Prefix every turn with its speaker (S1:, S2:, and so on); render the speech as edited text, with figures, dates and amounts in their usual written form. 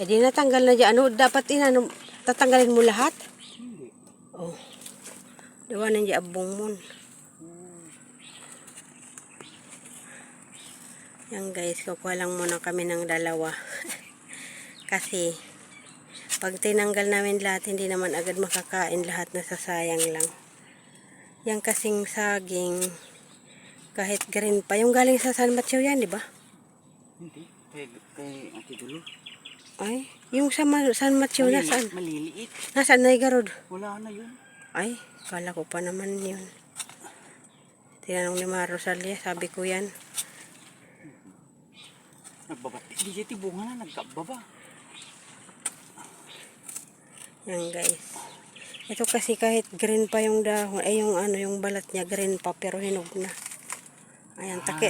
S1: Eh di natanggal na dyan. Ano, dapat inano, tatanggalin mo lahat?
S2: Hindi.
S1: Oh. Diwa na dyan abong mo. Yan guys, kukuha lang muna kami ng dalawa. Kasi, pag tinanggal namin lahat, hindi naman agad makakain lahat, nasasayang lang. Yan kasing saging, kahit green pa. Yung galing sa San Mateo yan, di ba?
S2: Hindi. Kay Ate Dulo.
S1: Ay, yung sa San Mateo, nasaan?
S2: Maliliit.
S1: Nasaan na Igarod?
S2: Wala na yun.
S1: Ay, kala ko pa naman yun. Tinanong ni Ma Rosalia, sabi ko yan.
S2: Nagbabatik. Di siya tibungan na, nagkababa.
S1: Yan guys. Ito kasi kahit green pa yung dahon, ay yung ano, yung balat niya green pa pero hinog na. Ayan, takip.